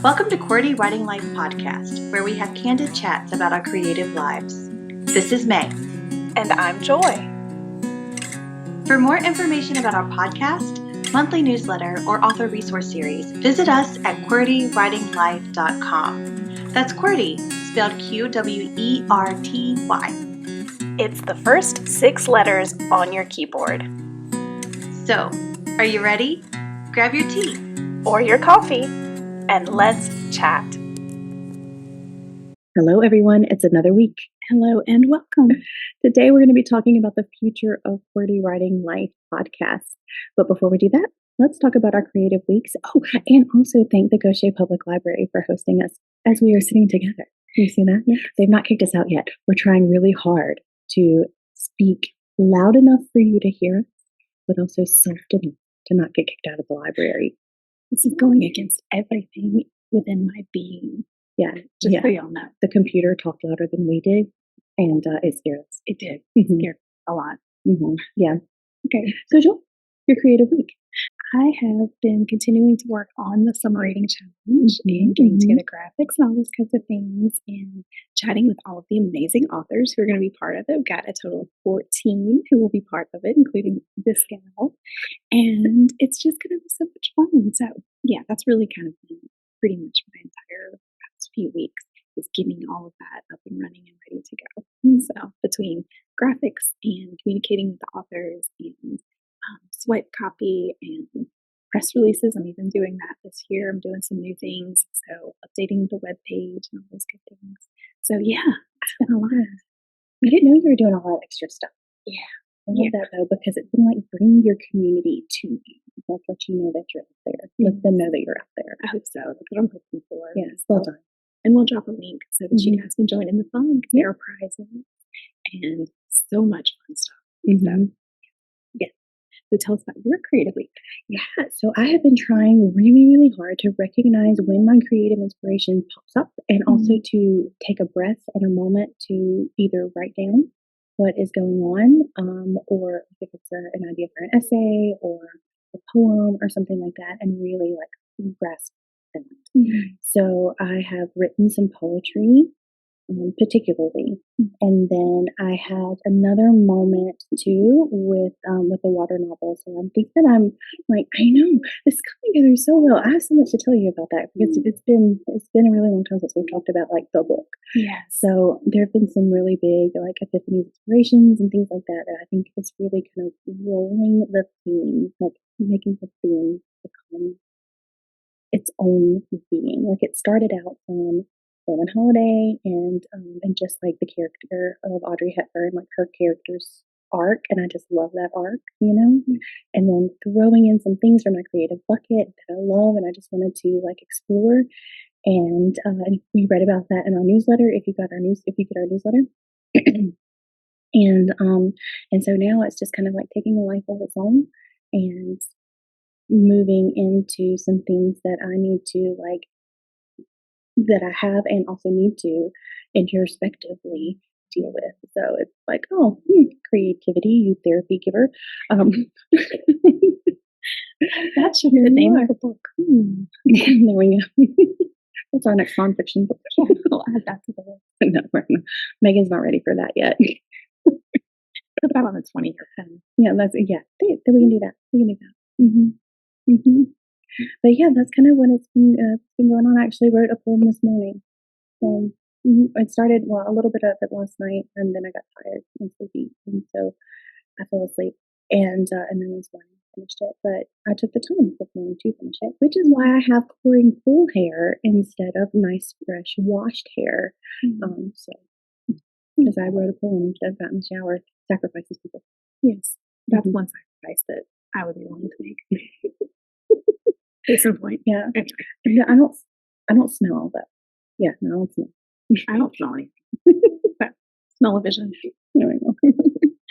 Welcome to QWERTY Writing Life Podcast, where we have candid chats about our creative lives. This is May. And I'm Joy. For more information about our podcast, monthly newsletter, or author resource series, visit us at QWERTYWritingLife.com. That's QWERTY, spelled QWERTY. It's the first 6 letters on your keyboard. So, are you ready? Grab your tea. Or your coffee, and let's chat. Hello, everyone. It's another week. Hello and welcome. Today, we're going to be talking about the future of QWERTY Writing Life Podcast. But before we do that, let's talk about our creative weeks. Oh, and also thank the Goshen Public Library for hosting us as we are sitting together. You see that? Yeah. They've not kicked us out yet. We're trying really hard to speak loud enough for you to hear us, but also soft enough to not get kicked out of the library. This is going against everything within my being. Yeah. Just so y'all know. The computer talked louder than we did, and it scared us. It did. It scared a lot. Mm-hmm. Yeah. Okay. So, Joel, your creative week. I have been continuing to work on the summer reading challenge and getting together graphics and all those kinds of things and chatting with all of the amazing authors who are going to be part of it. We've got a total of 14 who will be part of it, including this gal. And it's just going to be so much fun. So yeah, that's really kind of been pretty much my entire past few weeks is getting all of that up and running and ready to go. So between graphics and communicating with the authors and swipe copy and press releases. I'm even doing that this year. I'm doing some new things. So updating the web page and all those good things. So yeah, it's been a lot. I didn't know you were doing all that extra stuff. Yeah. I love that though, because it's been like bringing your community to you. Like let you know that you're out there. Let them know that you're out there. I hope so. That's what I'm hoping for. Yes, well done. And we'll drop a link so that you guys can join in the fun because there are prizes and so much fun stuff. So, yeah. So tell us about your creative week. Yeah, so I have been trying really, really hard to recognize when my creative inspiration pops up and also to take a breath and a moment to either write down what is going on or if it's an idea for an essay or a poem or something like that and really like grasp it. So I have written some poetry particularly. And then I had another moment too with a water novel. So I'm thinking I'm like, I know this is coming together so well. I have so much to tell you about that because it's been a really long time since we've talked about like the book. Yeah. So there have been some really big like epiphanies, inspirations, and things like that that I think is really kind of rolling the theme, like making the theme become its own being. Like it started out from Roman Holiday and just like the character of Audrey Hepburn, like her character's arc, and I just love that arc, you know. And then throwing in some things from my creative bucket that I love, and I just wanted to like explore. And we read about that in our newsletter. If you get our newsletter, and so now it's just kind of like taking a life of its own and moving into some things that I need to like. That I have and also need to introspectively deal with. So it's like, creativity, you therapy giver. That should be the name of the book. There we go. That's our next nonfiction book. I'll add that to the list. No, Megan's not ready for that yet. Put that on the 20-year pen. Yeah, we can do that. We can do that. But yeah, that's kind of what it's been going on. I actually wrote a poem this morning. So it started, a little bit of it last night, and then I got tired and sleepy, and so I fell asleep. And then this morning I finished it. But I took the time this morning to finish it, which is why I have pouring full hair instead of nice, fresh, washed hair. So as I wrote a poem instead of got in the shower, sacrifices people. Yes, that's one sacrifice that I would be willing to make. Case in point. Yeah. I don't smell that. Yeah, no, I don't smell. I don't smell anything. Smell-o-vision. There we go.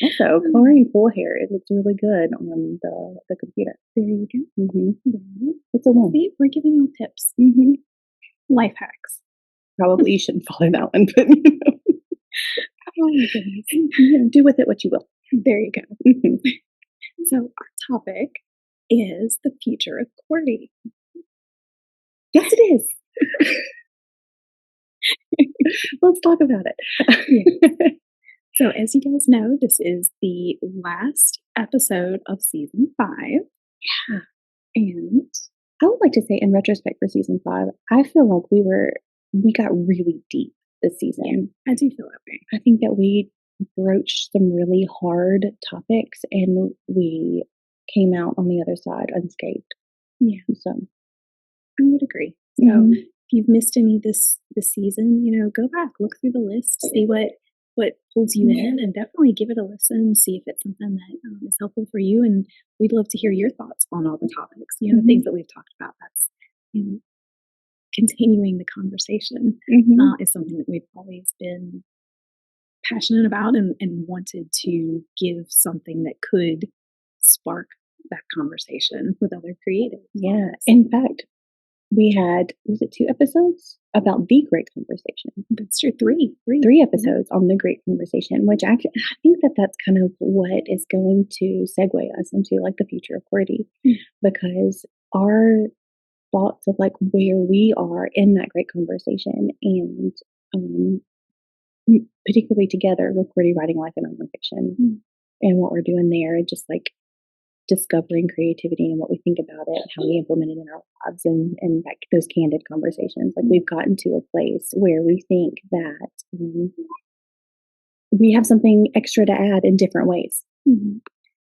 Also, coloring full hair, it looks really good on the computer. There you go. It's a win. See, we're giving you tips. Life hacks. Probably you shouldn't follow that one, but you know. Oh my goodness. Do with it what you will. There you go. So our topic is the future of QWERTY. Yes, it is. Let's talk about it. Yeah. So, as you guys know, this is the last episode of season 5. Yeah. And I would like to say, in retrospect for season 5, I feel like we got really deep this season. I do feel that way. I think that we broached some really hard topics and we came out on the other side unscathed. Yeah. So I would agree. So if you've missed any this season, go back, look through the list, see what pulls you in, and definitely give it a listen, see if it's something that is helpful for you. And we'd love to hear your thoughts on all the topics, the things that we've talked about. That's, continuing the conversation is something that we've always been passionate about and wanted to give something that could spark that conversation with other creatives. Yeah. In fact, we had, was it 2 episodes about the great conversation? That's true. 3 episodes on the great conversation, which actually, I think that that's kind of what is going to segue us into like the future of QWERTY, because our thoughts of like where we are in that great conversation and particularly together with QWERTY Writing Life and Nonfiction and what we're doing there, just like discovering creativity and what we think about it, how we implement it in our lives, and like those candid conversations. Like we've gotten to a place where we think that we have something extra to add in different ways.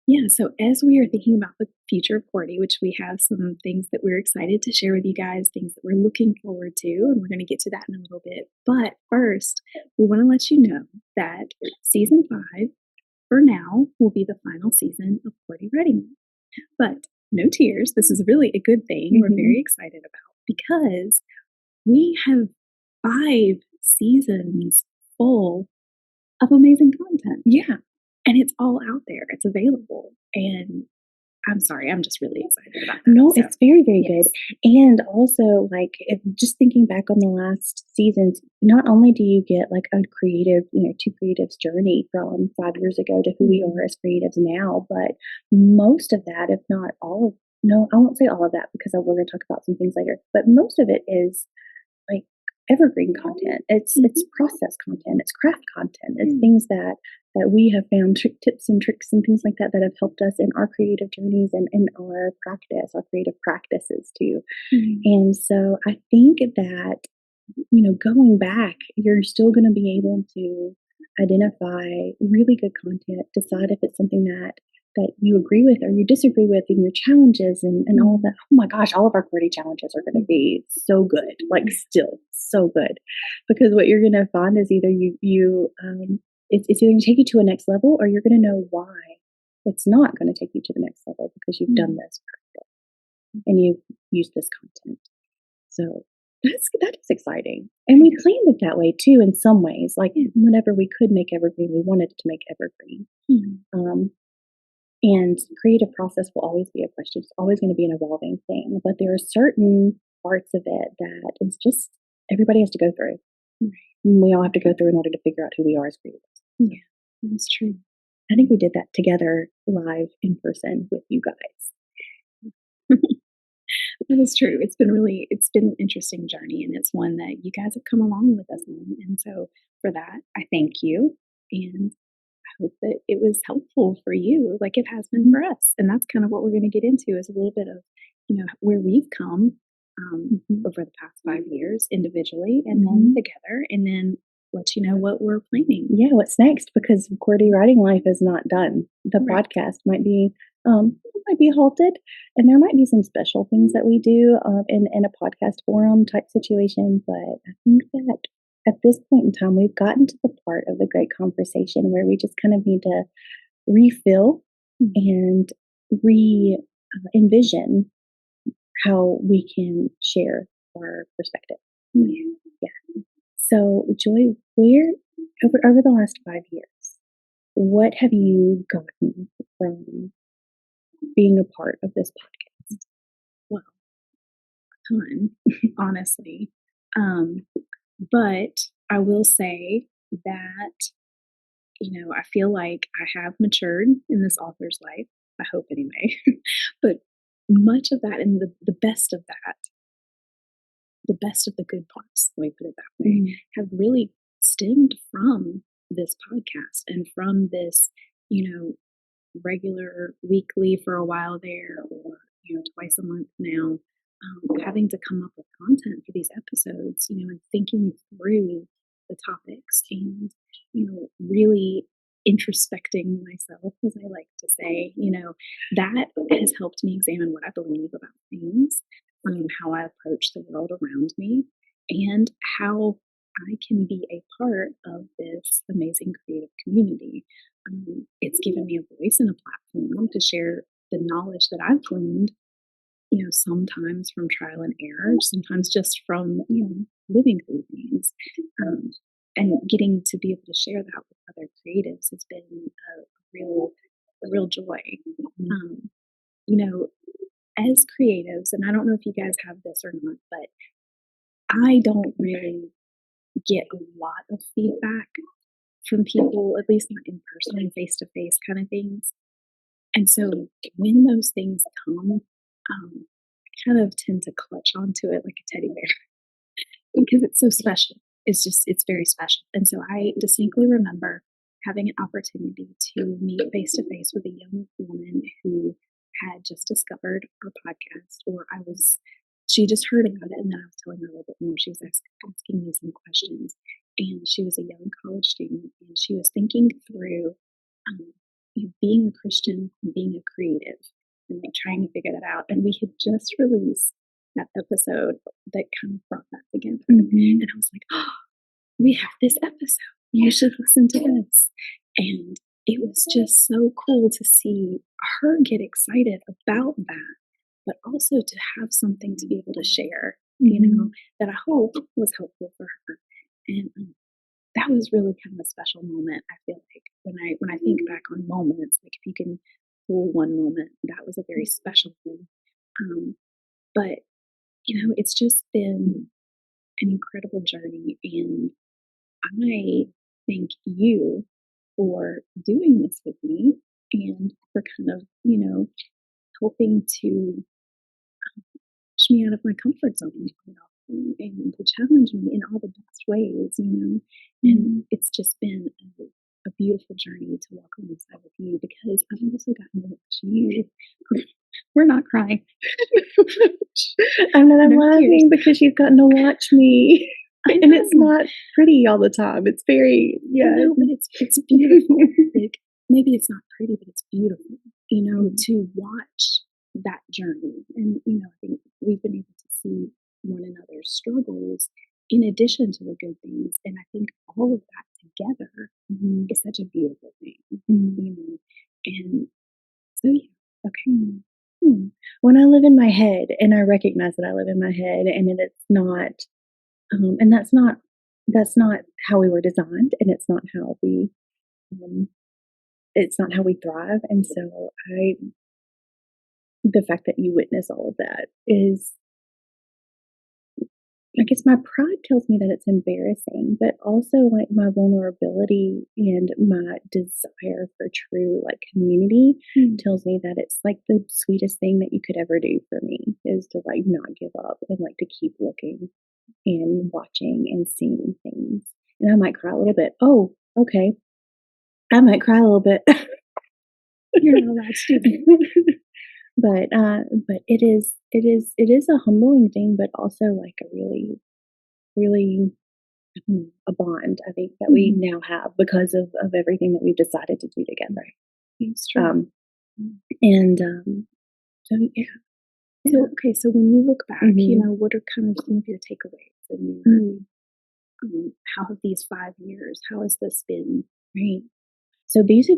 Yeah, so as we are thinking about the future of QWERTY, which we have some things that we're excited to share with you guys, things that we're looking forward to, and we're going to get to that in a little bit. But first, we want to let you know that season 5, for now, will be the final season of QWERTY Writing Life. But no tears. This is really a good thing. We're very excited about, because we have 5 seasons full of amazing content. Yeah. And it's all out there. It's available. And I'm sorry, I'm just really excited about that. No, it's very, very good. And also, like, just thinking back on the last seasons, not only do you get like a creative, 2 creatives journey from 5 years ago to who we are as creatives now, but most of that, if not all of, no, I won't say all of that because we're going to talk about some things later, but most of it is like evergreen content. It's process content. It's craft content. It's things that we have found tips and tricks and things like that have helped us in our creative journeys and in our practice, our creative practices too. And so I think that, going back, you're still going to be able to identify really good content, decide if it's something that you agree with or you disagree with, and your challenges and all of that. Oh my gosh, all of our QWERTY challenges are going to be so good, like still so good, because what you're going to find is either it's either going to take you to a next level, or you're going to know why it's not going to take you to the next level because you've done this practice and you've used this content. So that is exciting. And we planned it that way too in some ways. Like whenever we could make evergreen, we wanted to make evergreen. And creative process will always be a question. It's always going to be an evolving thing. But there are certain parts of it that it's just everybody has to go through. We all have to go through in order to figure out who we are as creatives. Yeah, that's true. I think we did that together live in person with you guys. That is true. It's been an interesting journey, and it's one that you guys have come along with us on. And so for that, I thank you. And I hope that it was helpful for you, like it has been for us. And that's kind of what we're going to get into, is a little bit of, where we've come over the past 5 years individually and then together, and then let you know what we're planning. Yeah, what's next? Because QWERTY Writing Life is not done. The podcast might be halted, and there might be some special things that we do in a podcast forum type situation. But I think that at this point in time, we've gotten to the part of the great conversation where we just kind of need to refill and envision how we can share our perspective. Yeah. So, Joy, where over the last 5 years, what have you gotten from being a part of this podcast? Well, a ton, honestly. But I will say that, I feel like I have matured in this author's life. I hope anyway. But much of that, and the best of that, the best of the good parts, let me put it that way, have really stemmed from this podcast and from this, regular weekly for a while there, or, twice a month now, having to come up with content for these episodes, and thinking through the topics and, really introspecting myself, as I like to say, that has helped me examine what I believe about things, how I approach the world around me, and how I can be a part of this amazing creative community. It's given me a voice and a platform to share the knowledge that I've gleaned, sometimes from trial and error, sometimes just from, living through things. And getting to be able to share that with other creatives has been a real joy. As creatives, and I don't know if you guys have this or not, but I don't really get a lot of feedback from people, at least not in person and face to face kind of things. And so when those things come, I kind of tend to clutch onto it like a teddy bear because it's so special. It's very special. And so I distinctly remember having an opportunity to meet face to face with a young woman who had just discovered our podcast, or she just heard about it, and then I was telling her a little bit more. She was asking me some questions, and she was a young college student, and she was thinking through being a Christian and being a creative, and trying to figure that out. And we had just released that episode that kind of brought that together. And I was like, oh, we have this episode. You should listen to this. And it was just so cool to see her get excited about that, but also to have something to be able to share, that I hope was helpful for her. And that was really kind of a special moment. I feel like when I think back on moments, like if you can pull one moment, that was a very special thing. But it's just been an incredible journey, and I thank you for doing this with me and for kind of, helping to push me out of my comfort zone and to challenge me in all the best ways, And it's just been a beautiful journey to walk alongside with you, because I've also gotten to watch you. We're not crying. I'm laughing because you've gotten to watch me. And it's not pretty all the time. It's very, No, but it's beautiful. Like, maybe it's not pretty, but it's beautiful, to watch that journey. And, I think we've been able to see one another's struggles in addition to the good things. And I think all of that together is such a beautiful thing, And so, yeah, okay. When I live in my head, and I recognize that I live in my head, and it's not, and that's not how we were designed, and it's not how we thrive. And so the fact that you witness all of that is, I guess my pride tells me that it's embarrassing, but also like my vulnerability and my desire for true community tells me that it's like the sweetest thing that you could ever do for me is to not give up and to keep looking and watching and seeing things. And I might cry a little bit. Oh, okay. I might cry a little bit. You're not allowed to do that. But it is a humbling thing, but also a really, really a bond, I think, that we now have because of everything that we've decided to do together. It's true. So yeah. So, okay, so when you look back, what are kind of some of your takeaways, and how have these 5 years, how has this been? Right. So these 5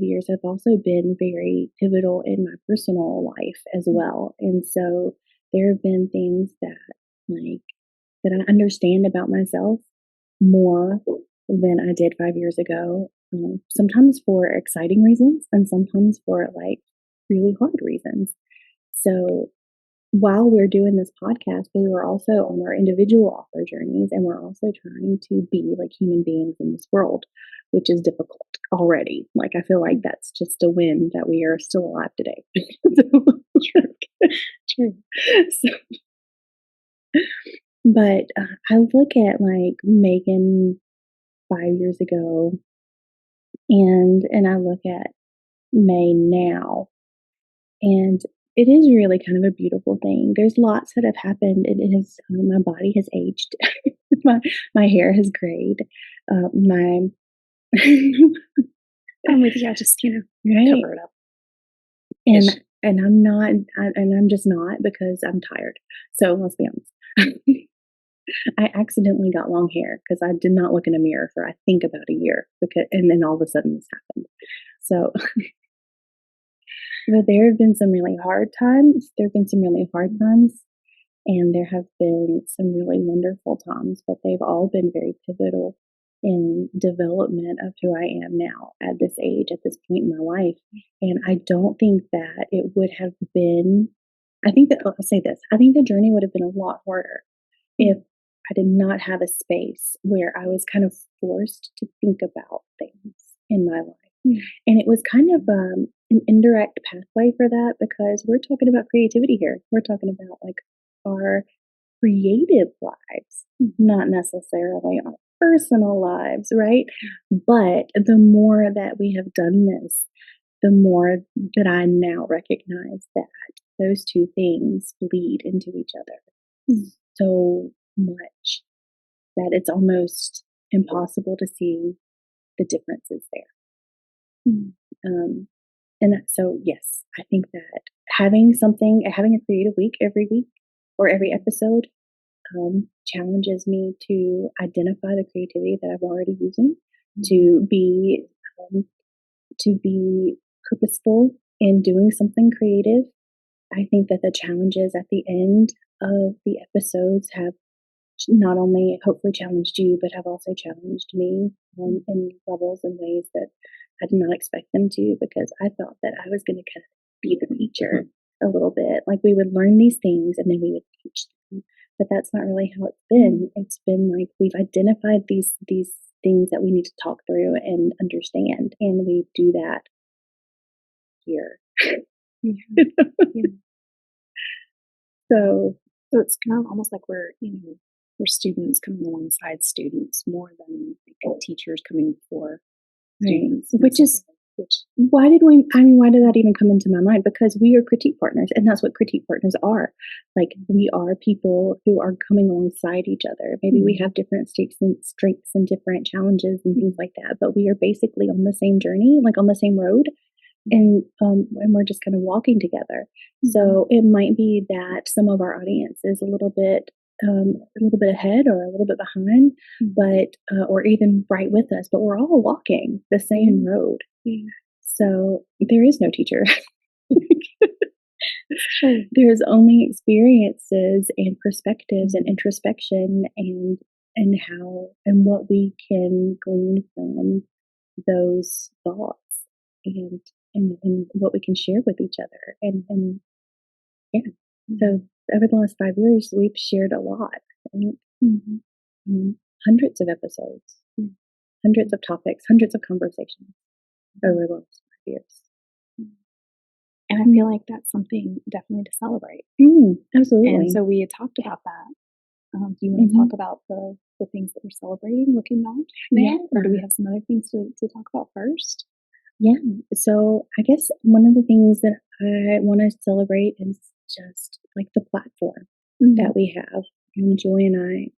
years have also been very pivotal in my personal life as well. And so there have been things that I understand about myself more than I did 5 years ago. Sometimes for exciting reasons, and sometimes for really hard reasons. So while we're doing this podcast, we were also on our individual author journeys, and we're also trying to be like human beings in this world, which is difficult already. I feel like that's just a win that we are still alive today. True. But I look at like Megan 5 years ago, and I look at May now, and it is really kind of a beautiful thing. There's lots that have happened. It has my body has aged, my my hair has grayed, my I'm with you. I just, right, cover it up. and I'm just not because I'm tired. So let's be honest. I accidentally got long hair because I did not look in a mirror for I think about a year and then all of a sudden this happened. So, but there have been some really hard times. There have been some really hard times, and there have been some really wonderful times. But they've all been very pivotal in development of who I am now at this age, at this point in my life. And I don't think that it would have been. I think that I'll say this. I think the journey would have been a lot harder if I did not have a space where I was kind of forced to think about things in my life. And it was kind of an indirect pathway for that because we're talking about creativity here. We're talking about like our creative lives, not necessarily our personal lives, right? But the more that we have done this, the more that I now recognize that those two things bleed into each other so much that it's almost impossible to see the differences there. So yes, I think that having a creative week every week or every episode challenges me to identify the creativity that I'm already using, to be purposeful in doing something creative. I think that the challenges at the end of the episodes have not only hopefully challenged you, but have also challenged me in levels and ways that I did not expect them to, because I thought that I was going to kind of be the teacher a little bit. Like we would learn these things and then we would teach them. But that's not really how it's been. It's been like we've identified these things that we need to talk through and understand, and we do that here. So it's kind of almost like we're students coming alongside students more than like teachers coming before students. Why did that even come into my mind? Because we are critique partners, and that's what critique partners are. Like we are people who are coming alongside each other. Maybe we have different strengths and different challenges and things like that, but we are basically on the same journey, like on the same road. And we're just kind of walking together. So it might be that some of our audience is a little bit ahead or a little bit behind, but or even right with us, but we're all walking the same road. So there is no teacher. There's only experiences and perspectives and introspection and what we can glean from those thoughts and what we can share with each other. And yeah, so over the last 5 years, we've shared a lot. I think hundreds of episodes, hundreds of topics, hundreds of conversations over the last 5 years. And I feel like that's something definitely to celebrate. Absolutely. And so we had talked about that. Do you want to talk about the things that we're celebrating looking back? Yeah. Or do we have some other things to talk about first? Yeah. So I guess one of the things that I want to celebrate is just like the platform that we have. And Joy and I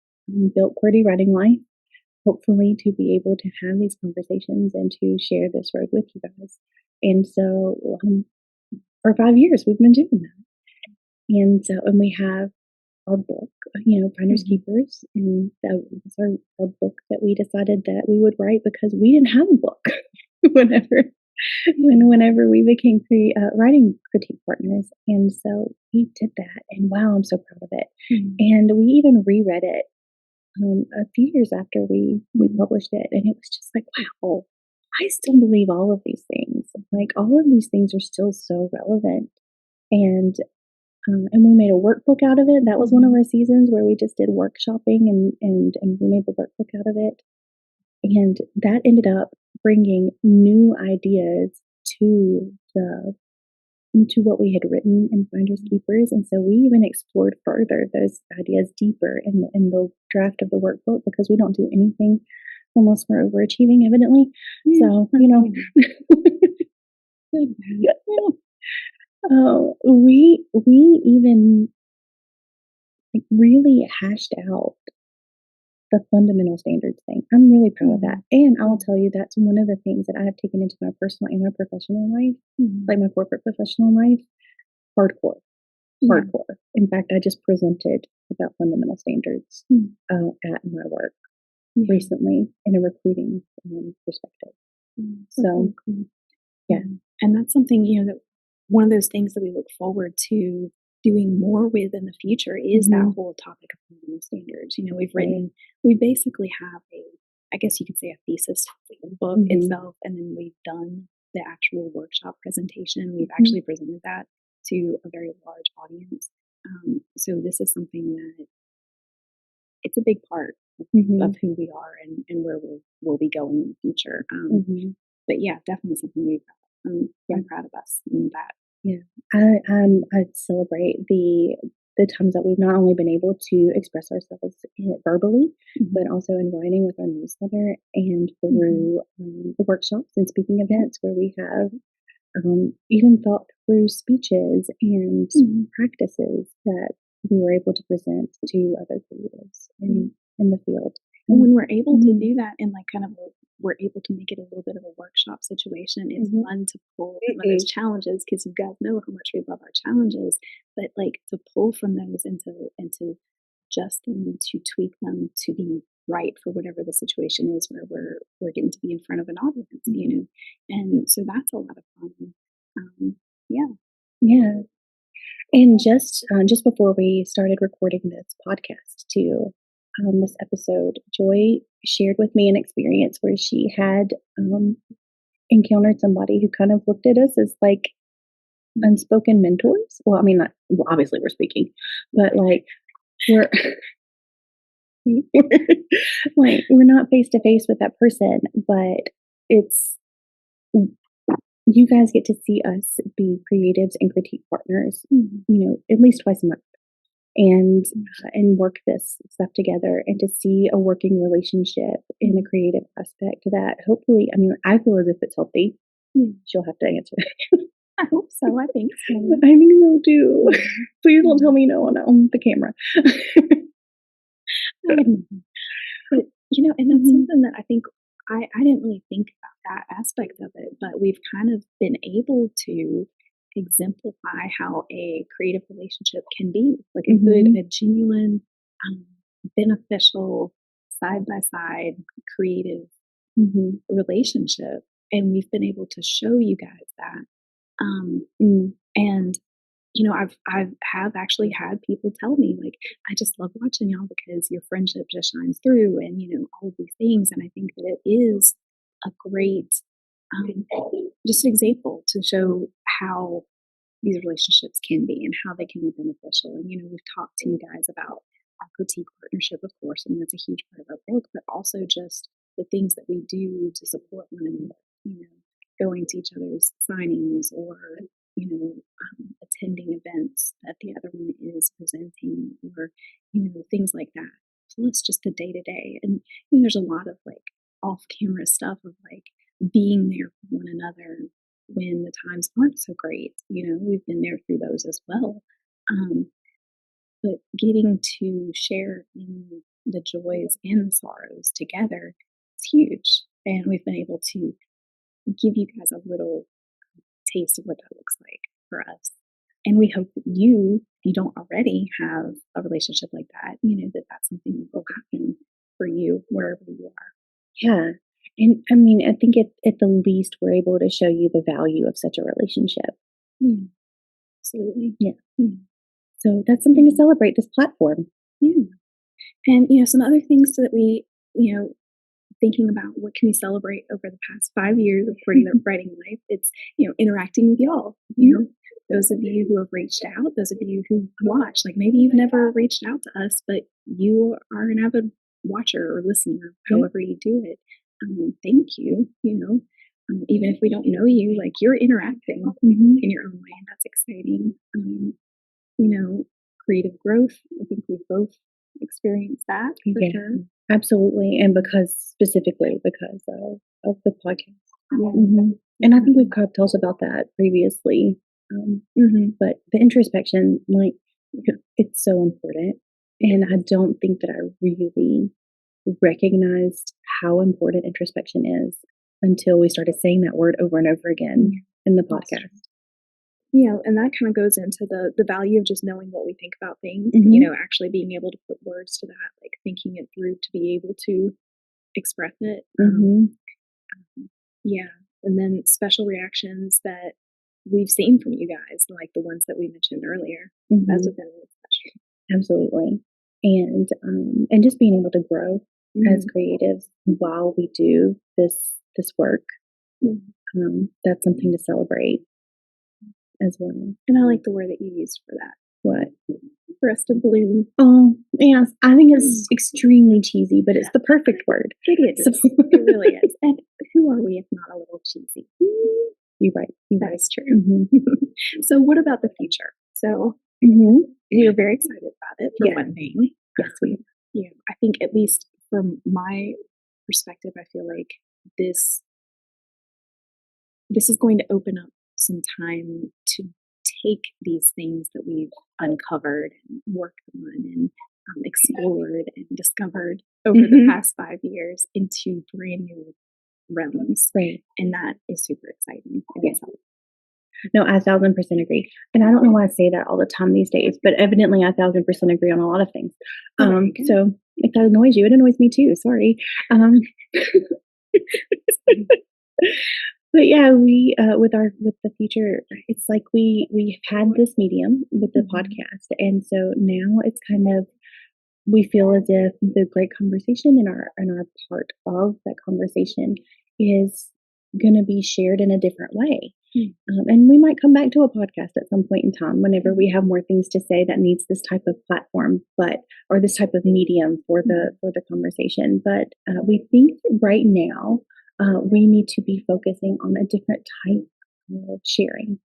built QWERTY Writing Life, hopefully to be able to have these conversations and to share this road with you guys. And so for 5 years, we've been doing that. And we have our book, Finders Keepers. And that was our book that we decided that we would write because we didn't have a book whenever we became writing critique partners. And so we did that, and wow, I'm so proud of it. And we even reread it a few years after we published it, and it was just like, wow, I still believe all of these things. Like all of these things are still so relevant. And we made a workbook out of it. That was one of our seasons where we just did workshopping and we made the workbook out of it. And that ended up bringing new ideas to the to what we had written in Finders Keepers. And so we even explored further those ideas deeper in the draft of the workbook, because we don't do anything unless we're overachieving, evidently. So, we even really hashed out the fundamental standards thing. I'm really proud of that. And I'll tell you, that's one of the things that I have taken into my personal and my professional life, like my corporate professional life, hardcore. In fact, I just presented about fundamental standards at my work recently in a recruiting perspective. So, yeah. And that's something, that one of those things that we look forward to doing more with in the future is that whole topic of fundamental standards. We basically have I guess you could say, a thesis book itself, and then we've done the actual workshop presentation. We've actually presented that to a very large audience. So this is something that it's a big part of who we are and where we'll be going in the future. But yeah, definitely something I'm proud of us in that. Yeah, I celebrate the times that we've not only been able to express ourselves verbally, but also in writing with our newsletter and through the workshops and speaking events, where we have even thought through speeches and practices that we were able to present to other creatives in the field. And when we're able to do that in we're able to make it a little bit of a workshop situation, it's fun to pull some of those challenges, because you guys know how much we love our challenges, but to pull from those and to adjust them, to tweak them to be right for whatever the situation is where we're getting to be in front of an audience, and so that's a lot of fun. Yeah. And just before we started recording this podcast too, this episode, Joy shared with me an experience where she had encountered somebody who kind of looked at us as like unspoken mentors. Well, I mean, obviously we're speaking, but we're we're not face to face with that person, but you guys get to see us be creatives and critique partners, at least twice a month, and work this stuff together, and to see a working relationship in a creative aspect that hopefully, I feel as if it's healthy. She'll have to answer. I hope so. I think so. I think so too. Please don't tell me no on the camera. But and that's something that I think I didn't really think about that aspect of it, but we've kind of been able to exemplify how a creative relationship can be, like a genuine, beneficial, side by side creative relationship, and we've been able to show you guys that. And I have actually had people tell me, like, I just love watching y'all because your friendship just shines through, and all of these things. And I think that it is a great just an example to show how these relationships can be and how they can be beneficial. And we've talked to you guys about our critique partnership, of course, and that's a huge part of our book, but also just the things that we do to support one another, going to each other's signings, or attending events that the other one is presenting, or things like that, plus just the day-to-day. And there's a lot of off-camera stuff of being there for one another when the times aren't so great. We've been there through those as well, but getting to share in the joys and the sorrows together is huge. And we've been able to give you guys a little taste of what that looks like for us. And we hope that if you don't already have a relationship like that, that that's something that will happen for you wherever you are. Yeah. And I think at the least, we're able to show you the value of such a relationship. Yeah. Absolutely. Yeah. So that's something to celebrate, this platform. Yeah. And, some other things that we, thinking about what can we celebrate over the past 5 years of QWERTY Writing Life, it's, interacting with y'all, those of you who have reached out, those of you who watch, maybe you've never reached out to us, but you are an avid watcher or listener, however you do it. Thank you. even if we don't know you, like you're interacting in your own way, and that's exciting. Creative growth. I think we've both experienced that for sure. Absolutely, and specifically because of the podcast. And I think we've kind of talked about that previously. But the introspection, like, it's so important, and I don't think that I really recognized how important introspection is until we started saying that word over and over again in the podcast. And that kind of goes into the value of just knowing what we think about things, actually being able to put words to that, like thinking it through to be able to express it. And then special reactions that we've seen from you guys, like the ones that we mentioned earlier. Those have been really special. Absolutely. And just being able to grow as creatives while we do this work, that's something to celebrate as well. And I like the word that you used for that. What? For us to bloom. Oh, yes. I think it's extremely cheesy, but it's the perfect word. It is. It really is. And who are we if not a little cheesy? You're right. That is true. So what about the future? So we are very excited about it, for one thing. Yes, we are. Yeah, I think at least from my perspective, I feel like this is going to open up some time to take these things that we've uncovered and worked on and explored and discovered over the past 5 years into brand new realms. Right. And that is super exciting. No, I 1,000% agree. And I don't know why I say that all the time these days, but evidently I 1,000% agree on a lot of things. So if that annoys you, it annoys me too. Sorry. But yeah, we with the future, it's like we've had this medium with the podcast, and so now it's kind of, we feel as if the great conversation and our part of that conversation is going to be shared in a different way. And we might come back to a podcast at some point in time whenever we have more things to say that needs this type of platform, or this type of medium for the conversation. But we think right now we need to be focusing on a different type of sharing.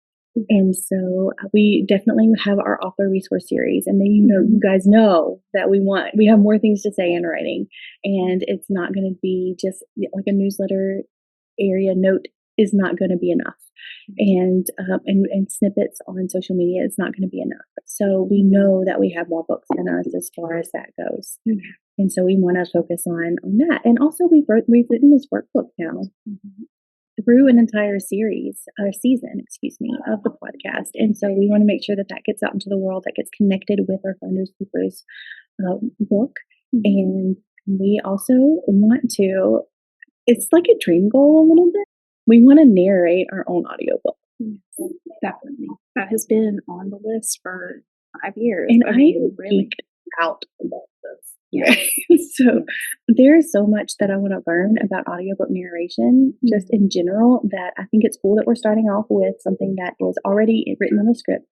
And so we definitely have our author resource series, and then you guys know that we have more things to say in writing, and it's not going to be just like a newsletter area note is not going to be enough, and snippets on social media is not going to be enough. So we know that we have more books in us as far as that goes, and so we want to focus on that. And also we've written this workbook now through an entire season, of the podcast. And so we want to make sure that gets out into the world, that gets connected with our Founders Keepers book. And we also want to, it's like a dream goal a little bit. We want to narrate our own audiobook. Yes, definitely. That has been on the list for 5 years. And I am really out about this. Yeah. So there's so much that I want to learn about audiobook narration, just in general, that I think it's cool that we're starting off with something that is already written on a script,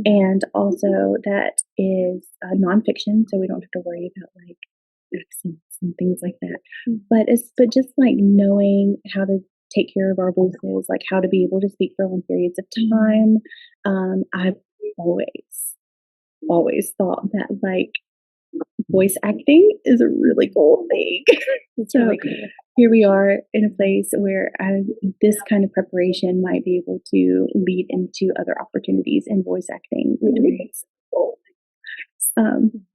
and also that is nonfiction, so we don't have to worry about like accents and things like that. But just like knowing how to take care of our voices, like how to be able to speak for long periods of time. I've always thought that like voice acting is a really cool thing. So really cool. Here we are in a place where this kind of preparation might be able to lead into other opportunities in voice acting, which is cool. Some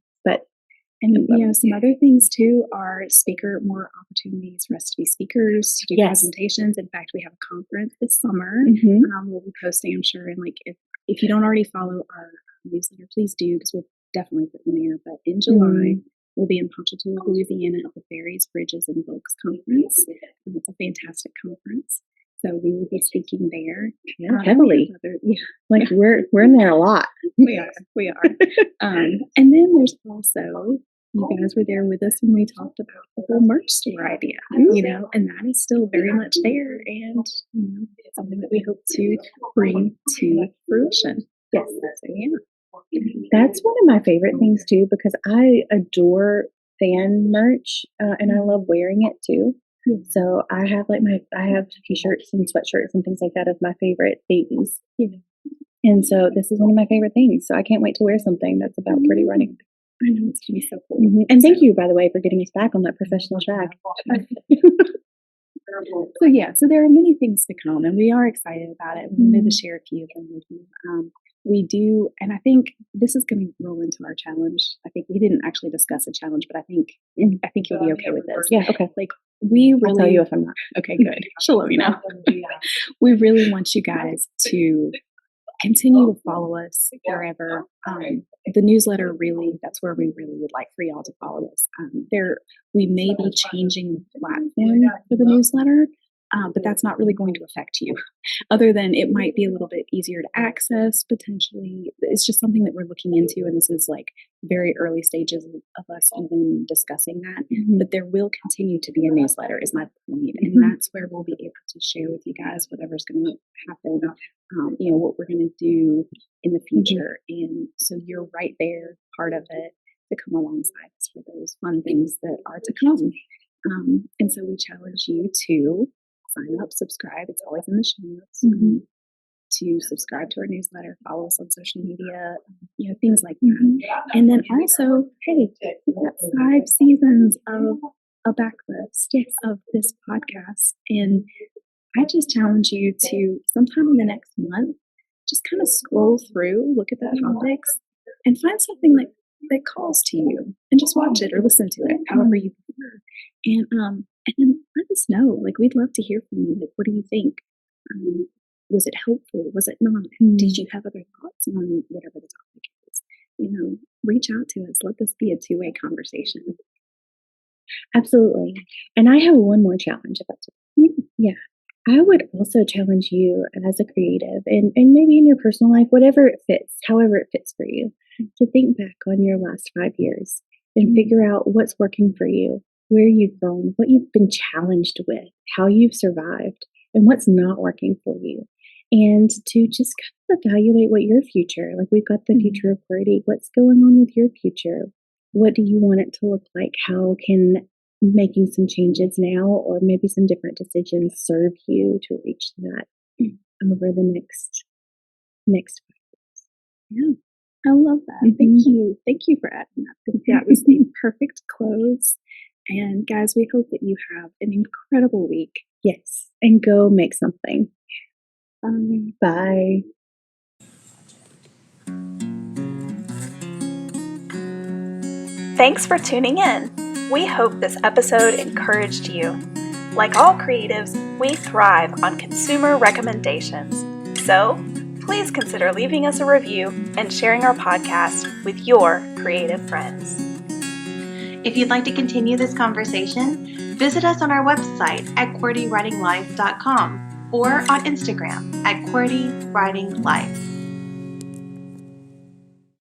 other things too are more opportunities for us to be speakers, to do presentations. In fact, we have a conference this summer. We'll be posting, I'm sure, and like if you don't already follow our newsletter, please do, because we'll definitely put in there. But in July, we'll be in Ponchatoula, Louisiana at the Ferries, Bridges, and Books Conference. It's a fantastic conference. So we will be speaking there. Yeah, heavily. Like we're in there a lot. We are. And then there's also, you guys were there with us when we talked about the whole merch store idea, and that is still very much there, and it's something that we hope to bring to fruition. Yes. So, that's one of my favorite things too, because I adore fan merch, and I love wearing it too. Yeah. So I have t-shirts and sweatshirts and things like that of my favorite things. Yeah. And so this is one of my favorite things. So I can't wait to wear something that's about QWERTY writing. I know, it's going to be so cool. And thank you, by the way, for getting us back on that professional track. So there are many things to come, and we are excited about it. We wanted to share a few of them with you. We do, and I think this is going to roll into our challenge. I think we didn't actually discuss a challenge, but I think you'll be okay with this. Yeah, okay. Like, we really, I'll tell you if I'm not. Okay, good. She'll let me know. We really want you guys to continue to follow us wherever. The newsletter, really, that's where we really would like for y'all to follow us. We may be changing the platform for the newsletter, but that's not really going to affect you, other than it might be a little bit easier to access potentially. It's just something that we're looking into, and this is like very early stages of us even discussing that. But there will continue to be a newsletter, is my point, and that's where we'll be able to share with you guys whatever's going to happen, what we're going to do in the future. And so you're right there, part of it, to come alongside us for those fun things that are to come. And so we challenge you to sign up, subscribe. It's always in the show notes. To subscribe to our newsletter, follow us on social media, things like that. And then also, hey, we've got 5 seasons of a backlist of this podcast. And I just challenge you to sometime in the next month, just kind of scroll through, look at the topics, and find something that calls to you, and just watch it or listen to it, however you prefer. And then let us know. Like, we'd love to hear from you. Like, what do you think? Was it helpful? Was it not? Did you have other thoughts on whatever the topic is? Reach out to us. Let this be a 2-way conversation. Absolutely. And I have one more challenge, if that's okay. Yeah. I would also challenge you as a creative, and maybe in your personal life, whatever it fits, however it fits for you, to think back on your last 5 years and figure out what's working for you, where you've grown, what you've been challenged with, how you've survived, and what's not working for you. And to just kind of evaluate what your future, like we've got the future of QWERTY, what's going on with your future? What do you want it to look like? How can making some changes now, or maybe some different decisions, serve you to reach that over the next 5 years? Yeah, I love that. Thank you for adding that. I think that was the perfect close. And guys, we hope that you have an incredible week. Yes, and go make something. Bye. Thanks for tuning in. We hope this episode encouraged you. Like all creatives, we thrive on consumer recommendations. So, please consider leaving us a review and sharing our podcast with your creative friends. If you'd like to continue this conversation, visit us on our website at QWERTYWritingLife.com or on Instagram at QWERTY Writing Life.